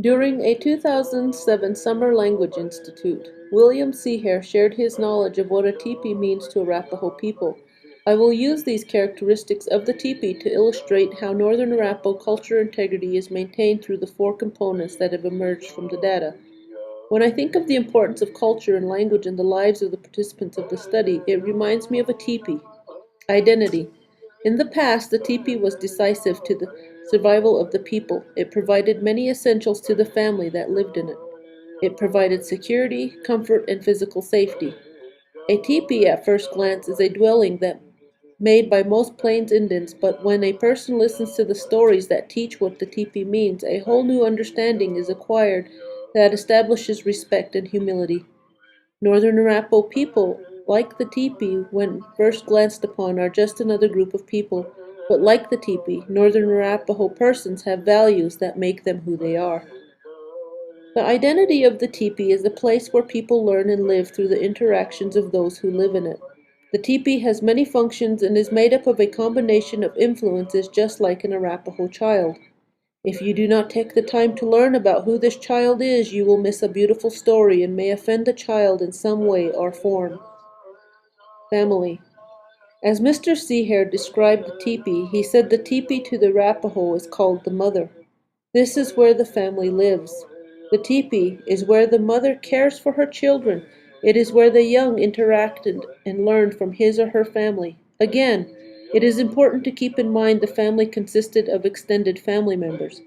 During a 2007 Summer Language Institute, William C. Hare shared his knowledge of what a tipi means to Arapaho people. I will use these characteristics of the tipi to illustrate how Northern Arapaho culture integrity is maintained through the four components that have emerged from the data. When I think of the importance of culture and language in the lives of the participants of the study, it reminds me of a tipi. Identity. In the past, the teepee was decisive to the survival of the people. It provided many essentials to the family that lived in it. It provided security, comfort, and physical safety. A teepee, at first glance, is a dwelling that made by most Plains Indians, but when a person listens to the stories that teach what the teepee means, a whole new understanding is acquired that establishes respect and humility. Northern Arapaho people, like the teepee, when first glanced upon, are just another group of people, but like the teepee, Northern Arapaho persons have values that make them who they are. The identity of the teepee is a place where people learn and live through the interactions of those who live in it. The teepee has many functions and is made up of a combination of influences just like an Arapaho child. If you do not take the time to learn about who this child is, you will miss a beautiful story and may offend the child in some way or form. Family. As Mr. Seahair described the teepee, he said the teepee to the Arapaho is called the mother. This is where the family lives. The teepee is where the mother cares for her children. It is where the young interacted and learned from his or her family. Again, it is important to keep in mind the family consisted of extended family members.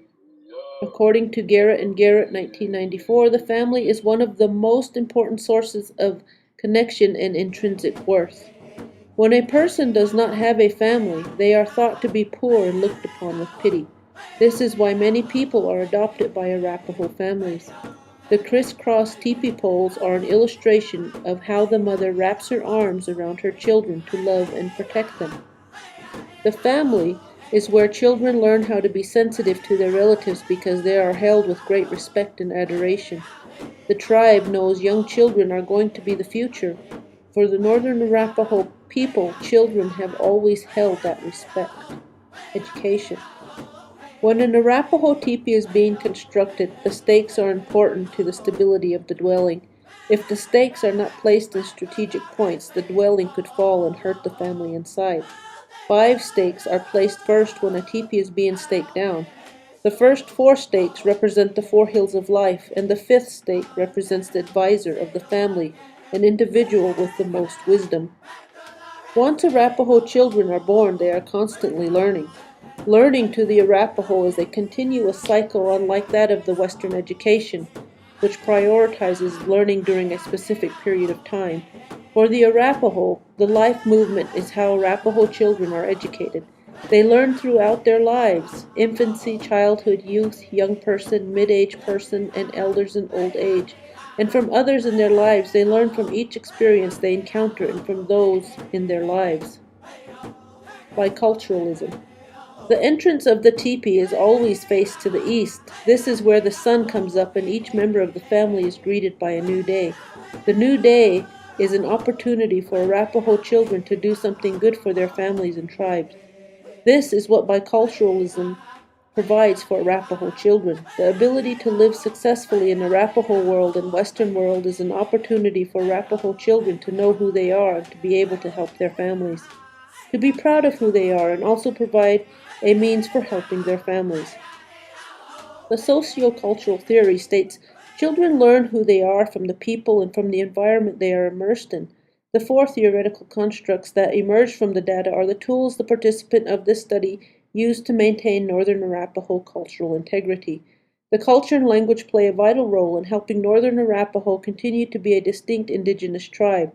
According to Garrett and Garrett 1994, the family is one of the most important sources of connection and intrinsic worth. When a person does not have a family, they are thought to be poor and looked upon with pity. This is why many people are adopted by Arapaho families. The crisscross teepee poles are an illustration of how the mother wraps her arms around her children to love and protect them. The family is where children learn how to be sensitive to their relatives because they are held with great respect and adoration. The tribe knows young children are going to be the future. For the Northern Arapaho people, children have always held that respect. Education. When an Arapaho teepee is being constructed, the stakes are important to the stability of the dwelling. If the stakes are not placed in strategic points, the dwelling could fall and hurt the family inside. 5 stakes are placed first when a teepee is being staked down. The first 4 stakes represent the 4 hills of life, and the 5th stake represents the advisor of the family, an individual with the most wisdom. Once Arapaho children are born, they are constantly learning. Learning to the Arapaho is a continuous cycle unlike that of the Western education, which prioritizes learning during a specific period of time. For the Arapaho, the life movement is how Arapaho children are educated. They learn throughout their lives, infancy, childhood, youth, young person, mid-age person, and elders in old age. And from others in their lives, they learn from each experience they encounter and from those in their lives. Biculturalism. The entrance of the teepee is always faced to the east. This is where the sun comes up and each member of the family is greeted by a new day. The new day is an opportunity for Arapaho children to do something good for their families and tribes. This is what biculturalism provides for Arapaho children. The ability to live successfully in the Arapaho world and Western world is an opportunity for Arapaho children to know who they are and to be able to help their families, to be proud of who they are, and also provide a means for helping their families. The sociocultural theory states children learn who they are from the people and from the environment they are immersed in. The 4 theoretical constructs that emerge from the data are the tools the participant of this study used to maintain Northern Arapaho cultural integrity. The culture and language play a vital role in helping Northern Arapaho continue to be a distinct indigenous tribe.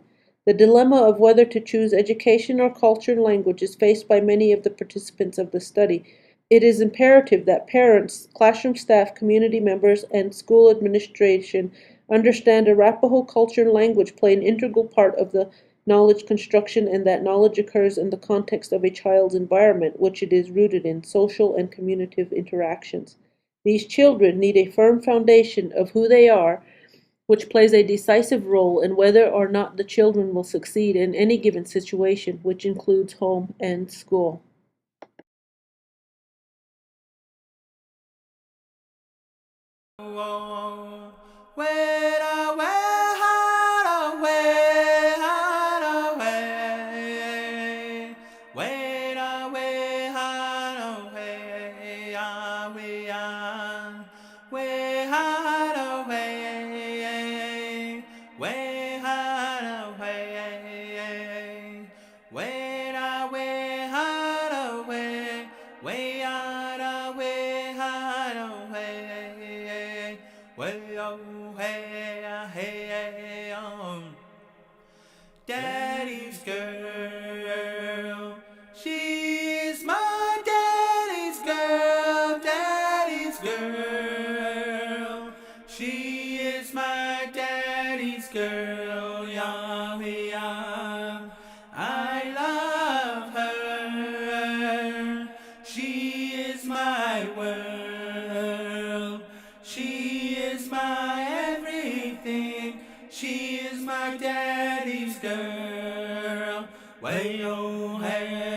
The dilemma of whether to choose education or culture and language is faced by many of the participants of the study. It is imperative that parents, classroom staff, community members, and school administration understand Arapaho culture and language play an integral part of the knowledge construction and that knowledge occurs in the context of a child's environment, which it is rooted in social and communicative interactions. These children need a firm foundation of who they are, which plays a decisive role in whether or not the children will succeed in any given situation, which includes home and school. oh. Way away, hide away, hide away. Way away, hide away, away, way hide away, way hide away, way away, hide away, way hide away, hide away, way oh hey hey Daddy's girl, she is my daddy's girl, daddy's girl. She is my daddy's girl, yeah, yeah. I love her. She is my world. She is my everything. She is my daddy's girl. Way oh hey.